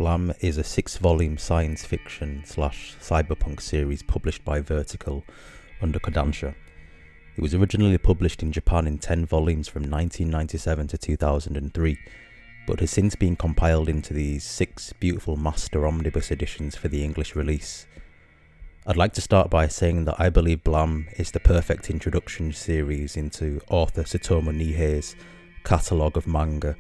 Blam is a 6-volume science fiction / cyberpunk series published by Vertical under Kodansha. It was originally published in Japan in 10 volumes from 1997 to 2003, but has since been compiled into these 6 beautiful master omnibus editions for the English release. I'd like to start by saying that I believe Blam is the perfect introduction series into author Tsutomu Nihei's catalogue of manga,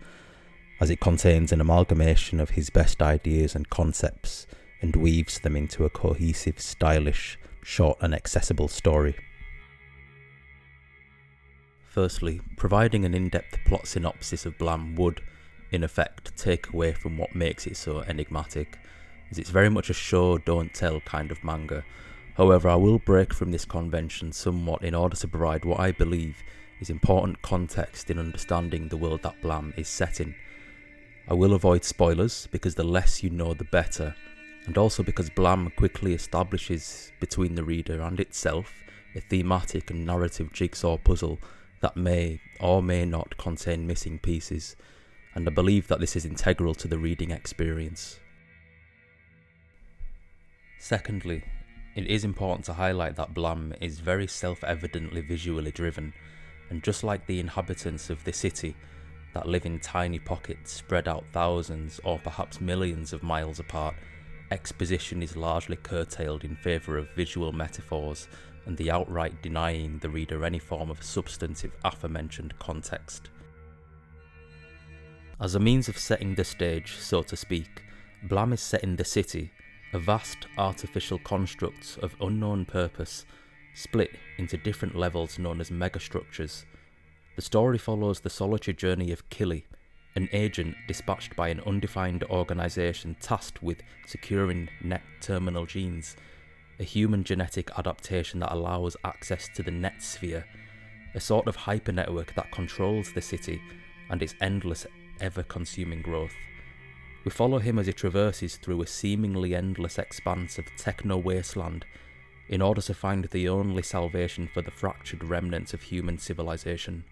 as it contains an amalgamation of his best ideas and concepts and weaves them into a cohesive, stylish, short and accessible story. Firstly, providing an in-depth plot synopsis of Blam would, in effect, take away from what makes it so enigmatic, as it's very much a show don't tell kind of manga. However, I will break from this convention somewhat in order to provide what I believe is important context in understanding the world that Blam is set in. I will avoid spoilers because the less you know the better, and also because Blam quickly establishes between the reader and itself a thematic and narrative jigsaw puzzle that may or may not contain missing pieces, and I believe that this is integral to the reading experience. Secondly, it is important to highlight that Blam is very self-evidently visually driven, and just like the inhabitants of the city that live in tiny pockets spread out thousands or perhaps millions of miles apart, exposition is largely curtailed in favour of visual metaphors and the outright denying the reader any form of substantive aforementioned context. As a means of setting the stage, so to speak, Blam is set in the city, a vast artificial construct of unknown purpose, split into different levels known as megastructures. The story follows the solitary journey of Killy, an agent dispatched by an undefined organisation tasked with securing net terminal genes, a human genetic adaptation that allows access to the net sphere, a sort of hypernetwork that controls the city and its endless, ever-consuming growth. We follow him as he traverses through a seemingly endless expanse of techno-wasteland in order to find the only salvation for the fractured remnants of human civilization.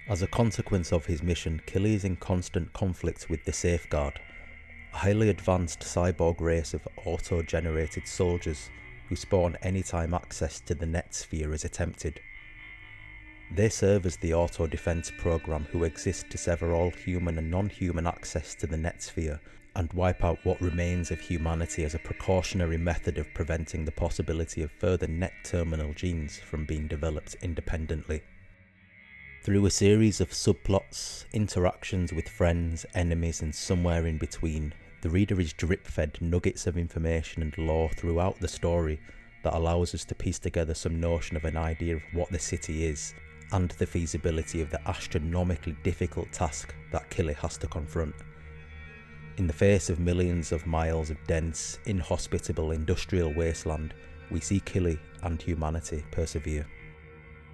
As a consequence of his mission, Killy is in constant conflict with the Safeguard, a highly advanced cyborg race of auto-generated soldiers who spawn anytime access to the net sphere is attempted. They serve as the auto-defense program who exist to sever all human and non-human access to the net sphere and wipe out what remains of humanity as a precautionary method of preventing the possibility of further net terminal genes from being developed independently. Through a series of subplots, interactions with friends, enemies and somewhere in between, the reader is drip-fed nuggets of information and lore throughout the story that allows us to piece together some notion of an idea of what the city is and the feasibility of the astronomically difficult task that Killy has to confront. In the face of millions of miles of dense, inhospitable industrial wasteland, we see Killy and humanity persevere.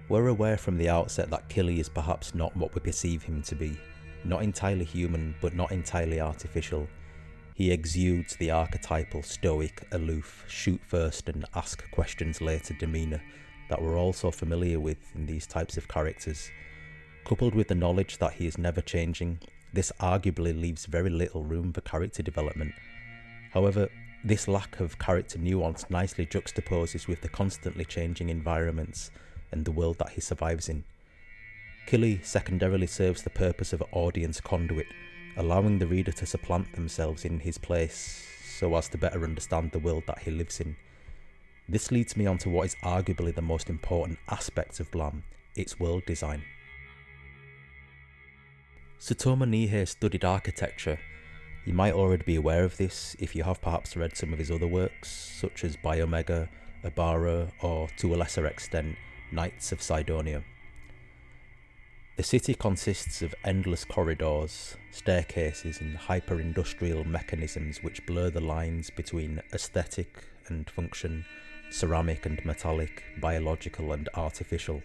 We're aware from the outset that Killy is perhaps not what we perceive him to be, not entirely human but not entirely artificial. He exudes the archetypal stoic, aloof, shoot first and ask questions later demeanour that we're also familiar with in these types of characters. Coupled with the knowledge that he is never changing, this arguably leaves very little room for character development. However, this lack of character nuance nicely juxtaposes with the constantly changing environments and the world that he survives in. Killy secondarily serves the purpose of audience conduit, allowing the reader to supplant themselves in his place so as to better understand the world that he lives in. This leads me on to what is arguably the most important aspect of Blam, its world design. Tsutomu Nihei studied architecture. You might already be aware of this if you have perhaps read some of his other works, such as Biomega, Abara, or to a lesser extent, Knights of Sidonia. The city consists of endless corridors, staircases and hyper-industrial mechanisms which blur the lines between aesthetic and function, ceramic and metallic, biological and artificial.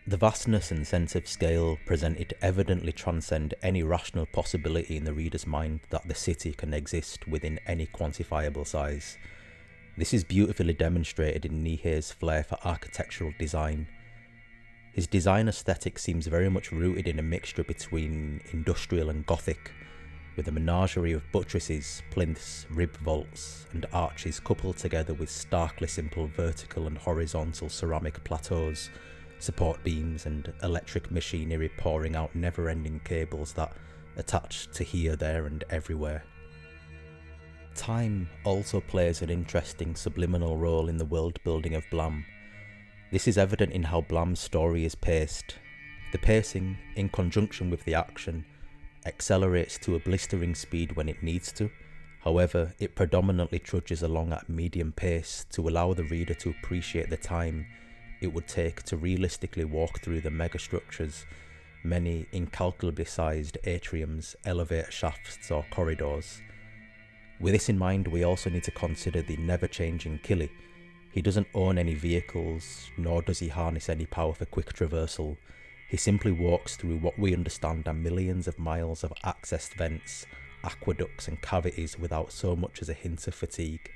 The vastness and sense of scale presented evidently transcend any rational possibility in the reader's mind that the city can exist within any quantifiable size. This is beautifully demonstrated in Nihei's flair for architectural design. His design aesthetic seems very much rooted in a mixture between industrial and gothic. with a menagerie of buttresses, plinths, rib vaults, and arches coupled together with starkly simple vertical and horizontal ceramic plateaus, support beams, and electric machinery pouring out never-ending cables that attach to here, there, and everywhere. Time also plays an interesting subliminal role in the world building of Blam. This is evident in how Blam's story is paced. The pacing, in conjunction with the action, accelerates to a blistering speed when it needs to. However, it predominantly trudges along at medium pace to allow the reader to appreciate the time it would take to realistically walk through the megastructures, many incalculably sized atriums, elevator shafts or corridors. With this in mind, we also need to consider the never-changing Killy. He doesn't own any vehicles, nor does he harness any power for quick traversal. He simply walks through what we understand are millions of miles of accessed vents, aqueducts and cavities without so much as a hint of fatigue.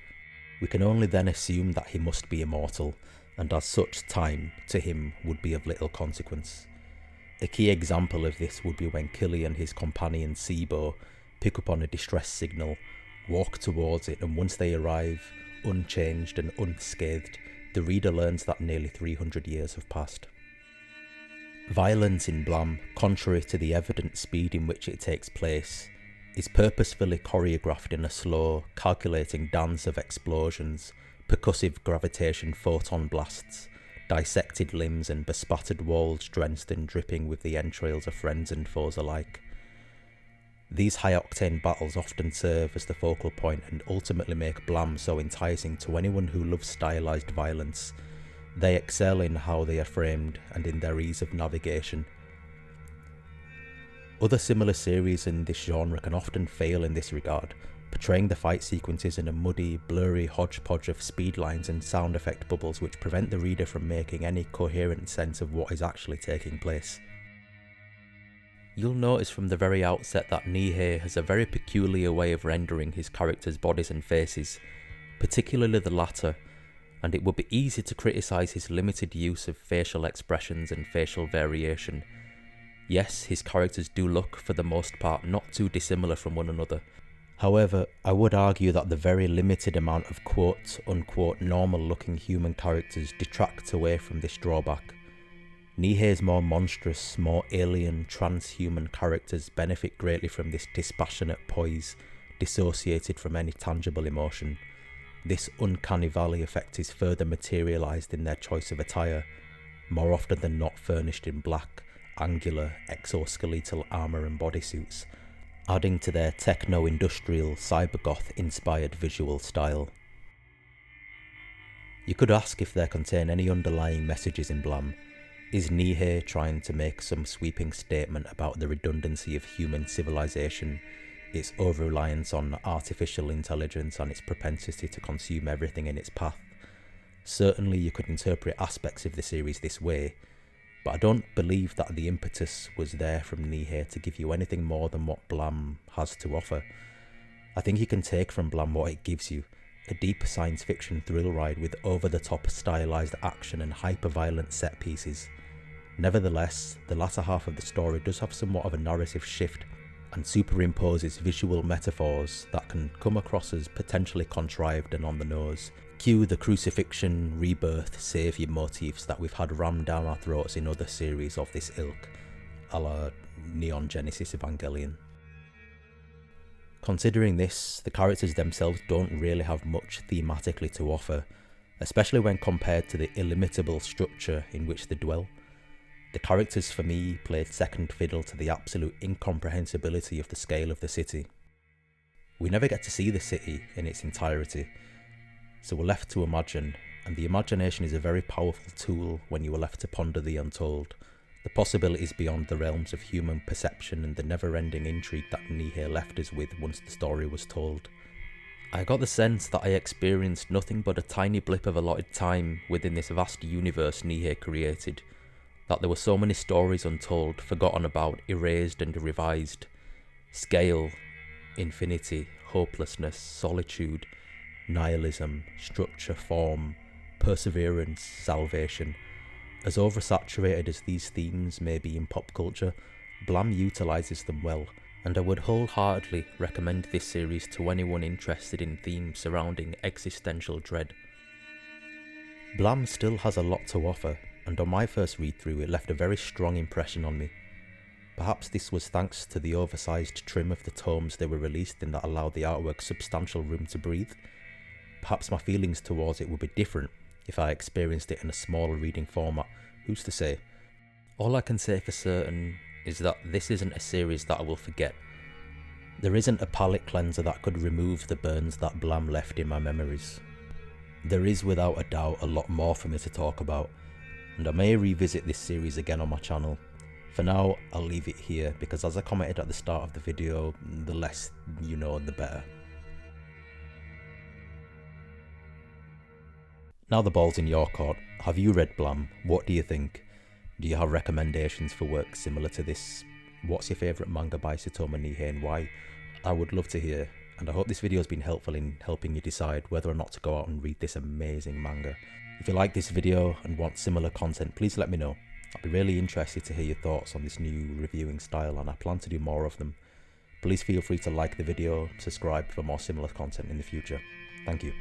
We can only then assume that he must be immortal, and as such time, to him, would be of little consequence. A key example of this would be when Killy and his companion Sibo pick up on a distress signal, walk towards it, and once they arrive, unchanged and unscathed, the reader learns that nearly 300 years have passed. Violence in Blam, contrary to the evident speed in which it takes place, is purposefully choreographed in a slow, calculating dance of explosions, percussive gravitation photon blasts, dissected limbs and bespattered walls drenched and dripping with the entrails of friends and foes alike. These high-octane battles often serve as the focal point and ultimately make Blam so enticing to anyone who loves stylized violence. They excel in how they are framed and in their ease of navigation. Other similar series in this genre can often fail in this regard, portraying the fight sequences in a muddy, blurry hodgepodge of speed lines and sound effect bubbles which prevent the reader from making any coherent sense of what is actually taking place. You'll notice from the very outset that Nihei has a very peculiar way of rendering his characters' bodies and faces, particularly the latter, and it would be easy to criticise his limited use of facial expressions and facial variation. Yes, his characters do look, for the most part, not too dissimilar from one another. However, I would argue that the very limited amount of quote-unquote normal-looking human characters detracts away from this drawback. Nihei's more monstrous, more alien, transhuman characters benefit greatly from this dispassionate poise, dissociated from any tangible emotion. This uncanny valley effect is further materialised in their choice of attire, more often than not furnished in black, angular, exoskeletal armour and bodysuits, adding to their techno-industrial, cybergoth-inspired visual style. You could ask if there contain any underlying messages in Blam. Is Nihei trying to make some sweeping statement about the redundancy of human civilization, its over-reliance on artificial intelligence and its propensity to consume everything in its path? Certainly you could interpret aspects of the series this way, but I don't believe that the impetus was there from Nihei to give you anything more than what Blam has to offer. I think you can take from Blam what it gives you, a deep science fiction thrill ride with over-the-top stylised action and hyper-violent set pieces. Nevertheless, the latter half of the story does have somewhat of a narrative shift and superimposes visual metaphors that can come across as potentially contrived and on the nose. Cue the crucifixion, rebirth, saviour motifs that we've had rammed down our throats in other series of this ilk, a la Neon Genesis Evangelion. Considering this, the characters themselves don't really have much thematically to offer, especially when compared to the illimitable structure in which they dwell. The characters for me played second fiddle to the absolute incomprehensibility of the scale of the city. We never get to see the city in its entirety, so we're left to imagine, and the imagination is a very powerful tool when you are left to ponder the untold, the possibilities beyond the realms of human perception and the never-ending intrigue that Nihei left us with once the story was told. I got the sense that I experienced nothing but a tiny blip of allotted time within this vast universe Nihei created, that there were so many stories untold, forgotten about, erased and revised. Scale, infinity, hopelessness, solitude, nihilism, structure, form, perseverance, salvation. As oversaturated as these themes may be in pop culture, Blam utilises them well, and I would wholeheartedly recommend this series to anyone interested in themes surrounding existential dread. Blam still has a lot to offer, and on my first read through it left a very strong impression on me. Perhaps this was thanks to the oversized trim of the tomes they were released in that allowed the artwork substantial room to breathe. Perhaps my feelings towards it would be different if I experienced it in a smaller reading format, who's to say? All I can say for certain is that this isn't a series that I will forget. There isn't a palette cleanser that could remove the burns that Blam left in my memories. There is without a doubt a lot more for me to talk about, and I may revisit this series again on my channel. For now, I'll leave it here because, as I commented at the start of the video, the less you know the better. Now the ball's in your court. Have you read Blam? What do you think? Do you have recommendations for work similar to this? What's your favourite manga by Satomu Nihei and why? I would love to hear, and I hope this video has been helpful in helping you decide whether or not to go out and read this amazing manga. If you like this video and want similar content, please let me know. I'd be really interested to hear your thoughts on this new reviewing style, and I plan to do more of them. Please feel free to like the video, subscribe for more similar content in the future. Thank you.